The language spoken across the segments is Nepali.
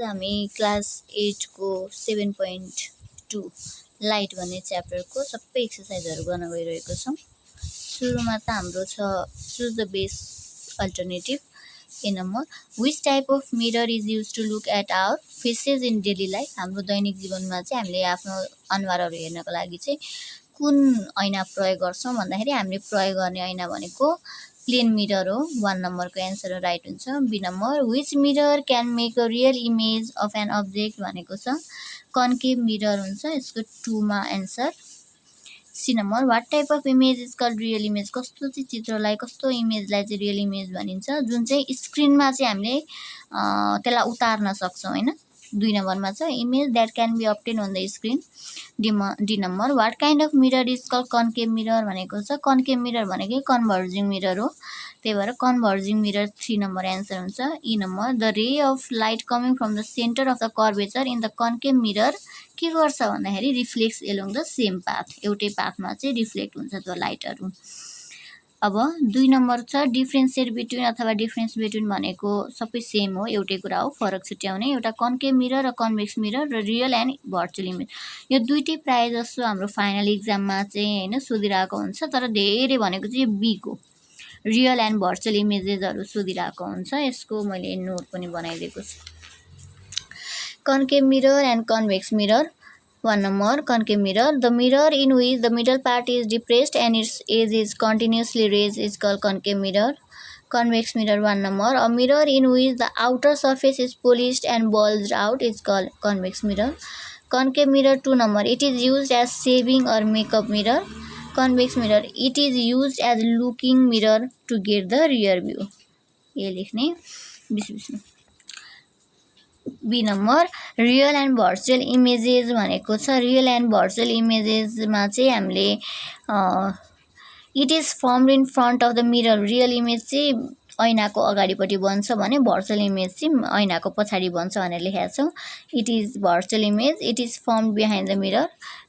हामी क्लास 8 को 7.2 लाइट भन्ने च्याप्टरको सबै एक्सरसाइजहरू गर्न गइरहेको छौँ। सुरुमा त हाम्रो छ choose the best alternative. A number, which type of mirror is use to look at our faces in daily life. हाम्रो दैनिक जीवनमा चाहिँ हामीले आफ्नो अनुहारहरू हेर्नको लागि चाहिँ कुन ऐना प्रयोग गर्छौँ भन्दाखेरि हामीले प्रयोग गर्ने ऐना भनेको प्लेन मिरर हो। 1 नम्बरको एन्सर राइट हुन्छ। B number, which mirror can make a real image of an object भनेको छ कन्केभ मिरर हुन्छ, यसको 2 मा answer. C number, what type of image is called real image. कस्तो चाहिँ चित्रलाई, कस्तो इमेजलाई चाहिँ रियल इमेज भनिन्छ, जुन चाहिँ स्क्रिनमा चाहिँ हामीले त्यसलाई उतार्न सक्छौँ हैन। 2 नम्बरमा छ image that can be obtain on the screen. D number, what kind of mirror is called concave mirror भनेको छ कन्केभ मिरर भनेकै कन्भर्जिङ मिरर हो, त्यही भएर कन्भर्जिङ मिरर 3 नम्बर एन्सर हुन्छ। E number, the ray of light coming from the centre of the curvature in the concave mirror के गर्छ भन्दाखेरि reflects along the same path, एउटै पाथमा चाहिँ रिफ्लेक्ट हुन्छ त्यो लाइटहरू। अब 2 नम्बर छ डिफ्रेन्सिएट बिट्विन अथवा डिफ्रेन्स बिट्विन भनेको सबै सेम हो, एउटै कुरा हो, फरक छुट्याउने एउटा कन्केभ मिरर र कन्भेक्स मिरर र रियल एन्ड भर्चुअल इमेज। यो दुईटै प्रायः जसो हाम्रो फाइनल इक्जाममा चाहिँ हैन सोधिरहेको हुन्छ, तर धेरै भनेको चाहिँ बीको रियल एन्ड भर्चुअल इमेजेसहरू सोधिरहेको हुन्छ। यसको मैले नोट पनि बनाइदिएको छु। Concave mirror and convex mirror. 1 number, concave mirror. The mirror in which the middle part is depressed and its edge is continuously raised is called concave mirror. Convex mirror 1 number. A mirror in which the outer surface is polished and bulged out is called convex mirror. Concave mirror 2 number. It is used as shaving or makeup mirror. Convex mirror. It is used as looking mirror to get the rear view. ये लेख्ने बिच में। B number, real and virtual images भनेको छ रियल एन्ड भर्चुअल इमेजेसमा चाहिँ हामीले it is formed in front of the mirror. Real image चाहिँ ऐनाको अगाडिपट्टि बन्छ भने भर्चुअल इमेज चाहिँ ऐनाको पछाडि बन्छ भनेर लेखेका छौँ। It is virtual image, it is formed behind the mirror.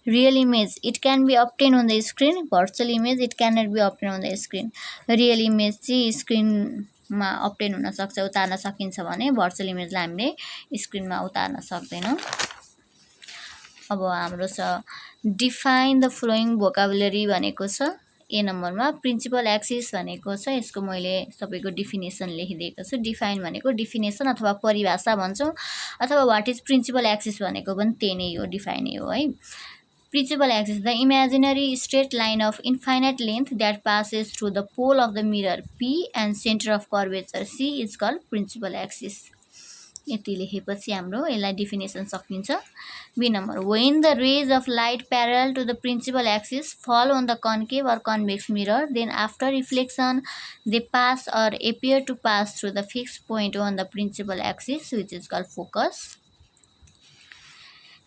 Real image, it can be obtain on the screen. Virtual image, it can not be obtain on the screen. Real image चाहिँ स्क्रिनमा अब्टेन हुन सक्छ, उतार्न सकिन्छ भने भर्चुअल इमेजलाई हामीले स्क्रिनमा उतार्न सक्दैनौँ। अब हाम्रो छ डिफाइन द फ्लोइङ भोकाबुलरी भनेको छ ए नम्बरमा। प्रिन्सिपल एक्सिस भनेको छ, यसको मैले सबैको डिफिनेसन लेखिदिएको छु। डिफाइन भनेको डिफिनेसन अथवा परिभाषा भन्छौँ, अथवा वाट इज प्रिन्सिपल एक्सिस भनेको पनि त्यही नै हो, डिफाइन नै हो है। Principal axis, the imaginary straight line of infinite length that passes through the pole of the mirror P and center of curvature C is called principal axis. यति लेखेपछि हाम्रो यसलाई डिफिनेसन सकिन्छ। B number, when the rays of light parallel to the principal axis fall on the concave or convex mirror, then after reflection they pass or appear to pass through the fixed point on the principal axis, which is called focus.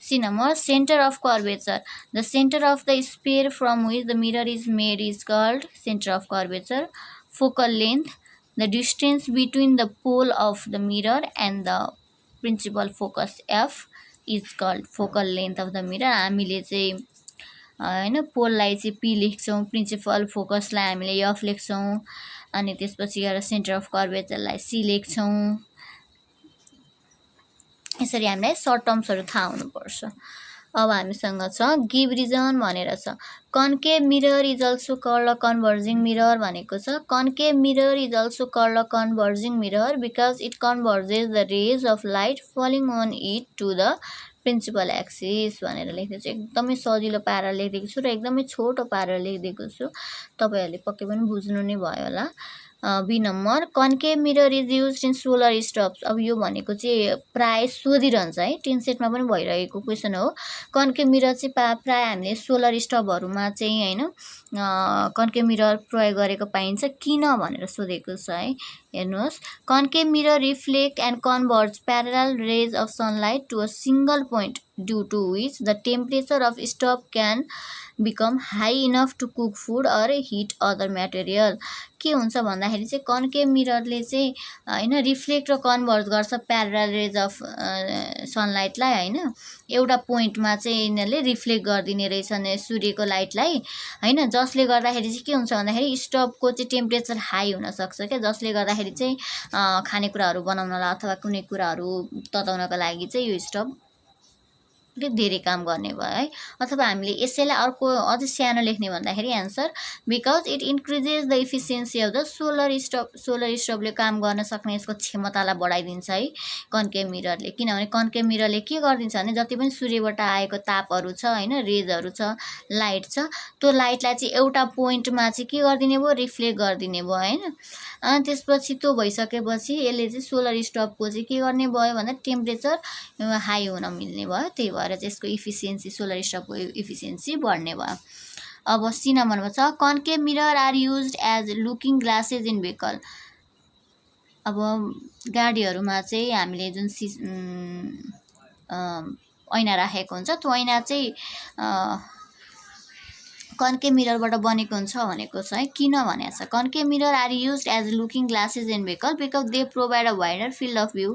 C number, center of curvature. The center of the sphere from which the mirror is made is called center of curvature. Focal length, the distance between the pole of the mirror and the principal focus F is called focal length of the mirror. हामीले चाहिँ हैन पोललाई चाहिँ P लेख्छौँ, प्रिन्सिपल फोकसलाई हामीले F लेख्छौँ, अनि त्यसपछि गएर सेन्टर अफ कर्वेचरलाई C लेख्छौँ। यसरी हामीलाई सर्ट टर्म्सहरू थाहा हुनुपर्छ। अब हामीसँग छ गिभ रिजन भनेर छ। Concave mirror is also called a converging mirror भनेको छ concave mirror is also called a converging mirror because it converges the rays of light falling on it to the principal axis भनेर लेखेको छु। एकदमै सजिलो पाराले लेखिदिएको छु र एकदमै छोटो पाराले लेखिदिएको छु, तपाईँहरूले पक्कै पनि बुझ्नु नै भयो होला। B number, concave mirror is use in solar stoves. अब यो भनेको चाहिँ प्राय सोधिरहन्छ है, 10 सेटमा पनि भइरहेको क्वेसन हो। कन्केभ मिरर चाहिँ प्राय हामीले सोलर स्टपहरूमा चाहिँ हैन कन्केभ मिरर प्रयोग गरेको पाइन्छ, किन भनेर सोधेको छ है। हेर्नुहोस्, concave mirror reflect and converge parallel rays of sunlight to a single point due to which the temperature of stove can become high enough to cook food or heat other material. के हुन्छ भन्दाखेरि चाहिँ कन्केभ मिररले चाहिँ हैन रिफ्लेक्ट र कन्भर्ट गर्छ प्यारलल रेज अफ सनलाइटलाई हैन एउटा पोइन्टमा चाहिँ यिनीहरूले रिफ्लेक्ट गरिदिने रहेछन् सूर्यको लाइटलाई हैन जसले गर्दाखेरि चाहिँ के हुन्छ भन्दाखेरि स्टोभको चाहिँ टेम्परेचर हाई हुन सक्छ के जसले गर्दाखेरि चाहिँ खानेकुराहरू बनाउनलाई अथवा कुनै कुराहरू तताउनको लागि चाहिँ यो स्टोभ धेरै काम गर्ने भयो है अथवा हामीले यसैलाई अर्को अझै सानो लेख्ने भन्दाखेरि answer because it increases the efficiency of the solar स्टोभले काम गर्न सक्ने यसको क्षमतालाई बढाइदिन्छ है कन्केभ मिररले किनभने कन्केभ मिररले के गरिदिन्छ भने जति पनि सूर्यबाट आएको तापहरू छ हैन रेजहरू छ लाइट छ त्यो लाइटलाई चाहिँ एउटा पोइन्टमा चाहिँ के गरिदिने भयो रिफ्लेक्ट गरिदिने भयो हैन अनि त्यसपछि त्यो भइसकेपछि यसले चाहिँ सोलर स्टोभको चाहिँ के गर्ने भयो भन्दा टेम्परेचर हाई हुन मिल्ने भयो त्यही भएर चाहिँ यसको इफिसियन्सी सोलर स्टोभको इफिसियन्सी बढ्ने भयो अब सी नम्बरमा छ concave mirror are used as looking glasses in vehicle अब गाडीहरूमा चाहिँ हामीले जुन ऐना राखेको हुन्छ त्यो ऐना चाहिँ कन्केभ मिररबाट बनेको हुन्छ भनेको छ है किन भनेको छ concave mirror are used as looking glasses in vehicle because they provide a wider field of view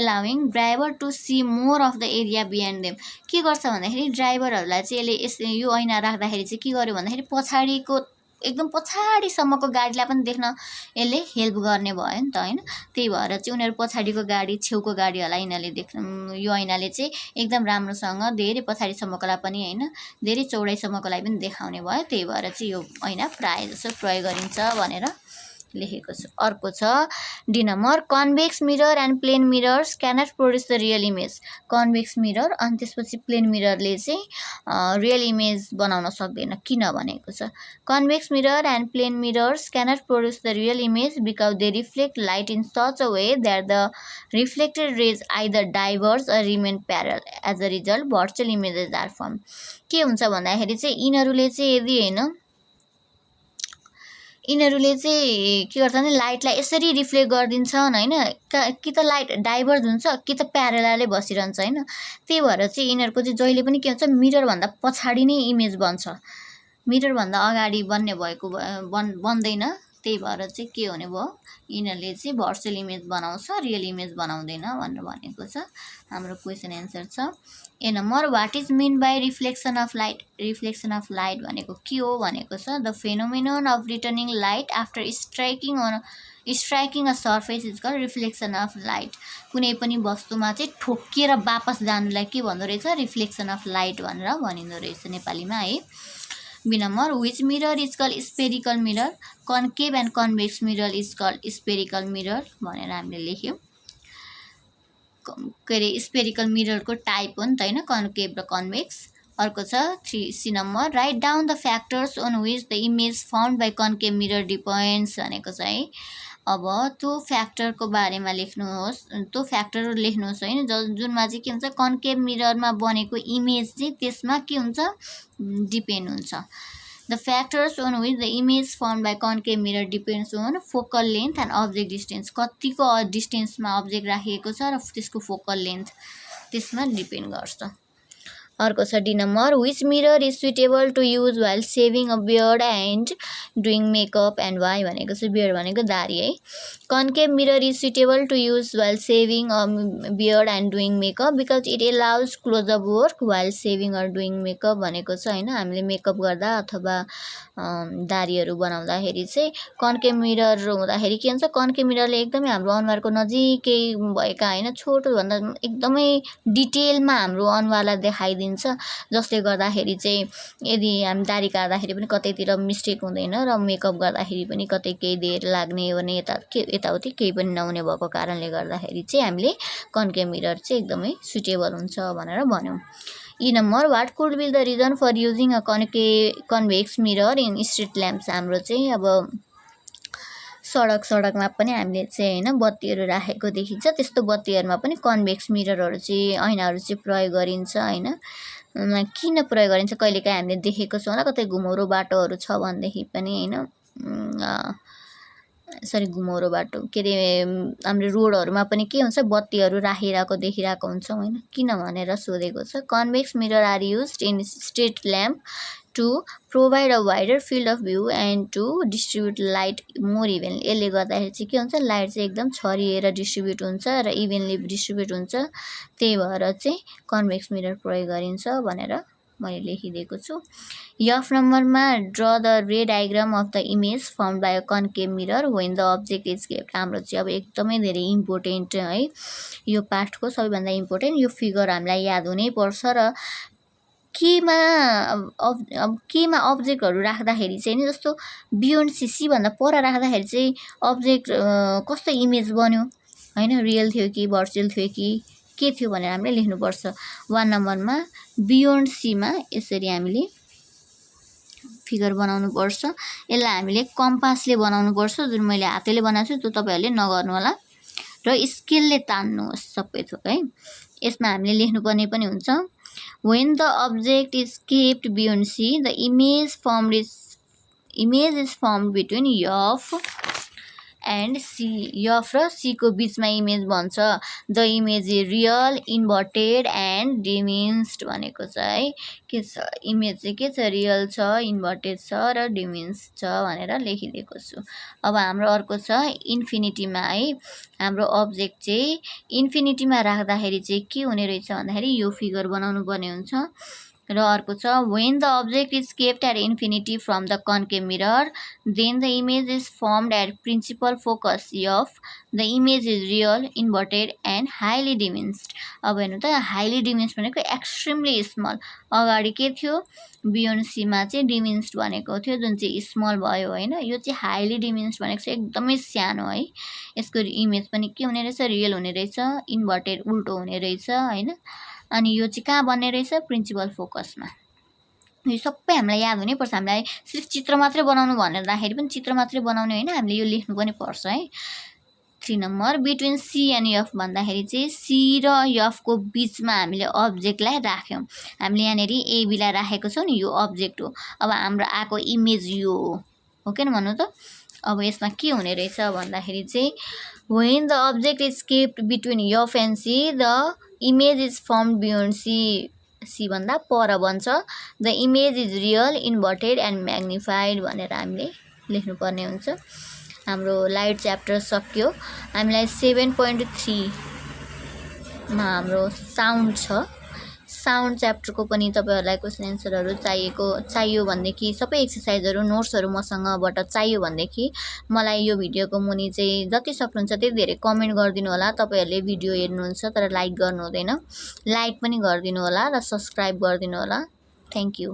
allowing driver to see more of the area behind them के गर्छ भन्दाखेरि ड्राइभरहरूलाई चाहिँ यसले यो ऐना राख्दाखेरि चाहिँ के गर्यो भन्दाखेरि पछाडिको एकदम पछाडिसम्मको गाडीलाई पनि देख्न यसले हेल्प गर्ने भयो नि त हैन त्यही भएर चाहिँ उनीहरू पछाडिको गाडी छेउको गाडीहरूलाई यिनीहरूले देख्न यो ऐनाले चाहिँ एकदम राम्रोसँग धेरै पछाडिसम्मकोलाई पनि हैन धेरै चौडाइसम्मकोलाई पनि देखाउने भयो त्यही भएर चाहिँ यो ऐना प्राय जसो प्रयोग गरिन्छ भनेर लेखेको छ अर्को छ D number convex mirror and plane mirrors cannot produce the real image convex mirror अनि त्यसपछि प्लेन मिररले चाहिँ रियल इमेज बनाउन सक्दैन किन भनेको छ convex mirror and plane mirrors cannot produce the real image because they reflect light in such a way that the reflected rays either diverge or remain parallel as a result virtual images are form के हुन्छ भन्दाखेरि चाहिँ यिनीहरूले चाहिँ यदि हैन यिनीहरूले चाहिँ के गर्छ भने लाइटलाई यसरी रिफ्लेक्ट गरिदिन्छन् हैन कि त लाइट डाइभर्ज हुन्छ कि त प्यारललै बसिरहन्छ हैन त्यही भएर चाहिँ यिनीहरूको चाहिँ जहिले पनि के हुन्छ मिरर भन्दा पछाडि नै इमेज बन्छ मिरर भन्दा अगाडि बन्ने भएको बन्दैन त्यही भएर चाहिँ के हुने भयो यिनीहरूले चाहिँ भर्चुअल इमेज बनाउँछ रियल इमेज बनाउँदैन भनेर भनेको छ हाम्रो क्वेशन एन्सर छ A number what is mean by reflection of light भनेको के हो भनेको छ the phenomenon of returning light after striking a surface is called reflection of light कुनै पनि वस्तुमा चाहिँ ठोकिएर वापस जानुलाई के भन्दो रहेछ रिफ्लेक्सन अफ लाइट भनेर भनिँदो रहेछ नेपालीमा है B number which mirror is called spherical mirror concave and convex mirror is called spherical mirror भनेर हामीले लेख्यौँ के अरे स्पेरिकल मिररको टाइप हो नि त हैन कन्केभ र कन्भेक्स अर्को छ 3C number write down the factors on which the image found by concave mirror depends भनेको छ है अब त्यो फ्याक्टरको बारेमा लेख्नुहोस् त्यो फ्याक्टर लेख्नुहोस् हैन जुनमा चाहिँ के हुन्छ कन्केभ मिररमा बनेको इमेज चाहिँ त्यसमा के हुन्छ डिपेन्ड हुन्छ The factors on which the image formed by concave mirror depends on focal length and object distance. कतिको डिस्टेन्समा अब्जेक्ट राखिएको छ र त्यसको फोकल लेन्थ त्यसमा डिपेन्ड गर्छ अर्को छ D number which mirror is suitable to use while shaving a beard and doing makeup and why भनेको चाहिँ बियर्ड भनेको दारी है concave mirror is suitable to use while shaving a beard and doing makeup because it allows close up work while shaving or doing makeup भनेको छ हैन हामीले मेकअप गर्दा अथवा दारीहरू बनाउँदाखेरि चाहिँ कन्केभ मिरर हुँदाखेरि के हुन्छ कन्केभ मिररले एकदमै हाम्रो अनुहारको नजिकै भएका हैन छोटोभन्दा एकदमै डिटेलमा हाम्रो अनुहारलाई देखाइदिन्छ जसले गर्दाखेरि चाहिँ यदि हामी दारी काट्दाखेरि पनि कतैतिर मिस्टेक हुँदैन र मेकअप गर्दाखेरि पनि कतै केही देर लाग्ने भने यताउति केही पनि नहुने भएको कारणले गर्दाखेरि चाहिँ हामीले कन्केभ मिरर चाहिँ एकदमै सुटेबल हुन्छ भनेर भन्यौं E number what could be the reason for using a convex mirror in street lamps हाम्रो चाहिँ अब सडकमा पनि हामीले चाहिँ हैन बत्तीहरू राखेको देखिन्छ त्यस्तो बत्तीहरुमा पनि कन्भेक्स मिररहरू चाहिँ ऐनाहरू चाहिँ प्रयोग गरिन्छ हैन किन प्रयोग गरिन्छ कहिलेकाहीँ हामीले देखेको छौं होला कतै घुमौरो बाटोहरू छ भनेदेखि पनि हैन सरी घुमौरो बाटो के अरे हाम्रो रोडहरूमा पनि के हुन्छ बत्तीहरू राखिरहेको देखिरहेको हुन्छौँ होइन किन भनेर सोधेको छ convex mirror are used in street lamp to provide a wider field of view and to distribute light more evenly यसले गर्दाखेरि चाहिँ के हुन्छ लाइट चाहिँ एकदम छरिएर डिस्ट्रिब्युट हुन्छ र इभेनली डिस्ट्रिब्युट हुन्छ त्यही भएर चाहिँ कन्भेक्स मिरर प्रयोग गरिन्छ भनेर मैले लेखिदिएको छु यफ नम्बरमा ड्र द रे diagram of the image form by a concave mirror when the object is kept हाम्रो चाहिँ अब एकदमै धेरै इम्पोर्टेन्ट है यो पार्टको सबैभन्दा इम्पोर्टेन्ट यो फिगर हामीलाई याद हुनै पर्छ र केमा अब केमा अब्जेक्टहरू राख्दाखेरि चाहिँ नि जस्तो बियोन्ड सी भन्दा पर राख्दाखेरि चाहिँ अब्जेक्ट कस्तो इमेज बन्यो हैन रियल थियो कि भर्चुअल थियो कि के थियो भनेर हामीले लेख्नुपर्छ 1 नम्बरमा बियोन्ड सीमा यसरी हामीले फिगर बनाउनु पर्छ यसलाई हामीले कम्पासले बनाउनु पर्छ जुन मैले हातले बनाएको छु त्यो तपाईहरुले नगर्नु होला र स्केलले तान्नुहोस् सबै थोक है यसमा हामीले लेख्नुपर्ने पनि हुन्छ when the object is kept beyond C the image is formed between F and C F र C को बीचमा इमेज बन्छ the image is real inverted and diminished भनेको छ है के छ इमेज चाहिँ के छ रियल छ इन्भर्टेड छ र डिमिन्स्ड छ भनेर लेखिदिएको छु अब हाम्रो अर्को छ इन्फिनिटीमा है हाम्रो अब्जेक्ट चाहिँ इन्फिनिटीमा राख्दाखेरि चाहिँ के हुने रहेछ भन्दाखेरि यो फिगर बनाउनु पर्ने हुन्छ र अर्को छ when the object is kept at infinity from the concave mirror then the image is formed at principal focus of the image is real inverted and highly diminished अब हेर्नु त हाइली डिमिनिस्ड भनेको एक्सट्रिमली स्मल अगाडि के थियो बियोन्ड सी मा चाहिँ डिमिनिस्ड भनेको थियो जुन चाहिँ स्मल भयो हैन यो चाहिँ हाइली डिमिनिस्ड भनेको चाहिँ एकदमै सानो है यसको इमेज पनि के हुने रहेछ रियल हुने रहेछ इन्भर्टेड उल्टो हुने रहेछ हैन अनि यो चाहिँ कहाँ बन्ने रहेछ प्रिन्सिपल फोकसमा यो सबै हामीलाई याद हुनै पर्छ हामीलाई सिर्फ चित्र मात्रै बनाउनु भन्दाखेरि पनि चित्र मात्रै बनाउने हैन हामीले यो लेख्नु पनि पर्छ है 3 number between C and F भन्दाखेरि चाहिँ सी र एफ को बीचमा हामीले अब्जेक्टलाई राख्यौं हामीले यहाँनेरि एबी लाई राखेको छौं नि यो अब्जेक्ट हो अब हाम्रो आको इमेज यो हो के भन्नु त अब यसमा के हुने रहेछ भन्दाखेरि चाहिँ when the object is kept between F and C the image is formed beyond C भन्दा पर बन्छ the image is real inverted and magnified भनेर हामीले लेख्नु पर्ने हुन्छ हाम्रो लाइट च्याप्टर सक्यो हामीलाई 7.3 मा हाम्रो साउन्ड छ साउन्ड च्याप्टरको पनि तपाईहरुलाई क्वेशन आन्सरहरु चाहियो भन्देखि सबै एक्सरसाइजहरु नोट्सहरु मसँगबाट चाहियो भन्देखि मलाई यो भिडियोको मुनि चाहिँ जति सक्नुहुन्छ त्यति धेरै कमेन्ट गरिदिनु होला तपाईहरुले भिडियो हेर्नुहुन्छ तर लाइक गर्नु हुँदैन लाइक पनि गरिदिनु होला र सब्स्क्राइब गरिदिनु होला थ्यांक यू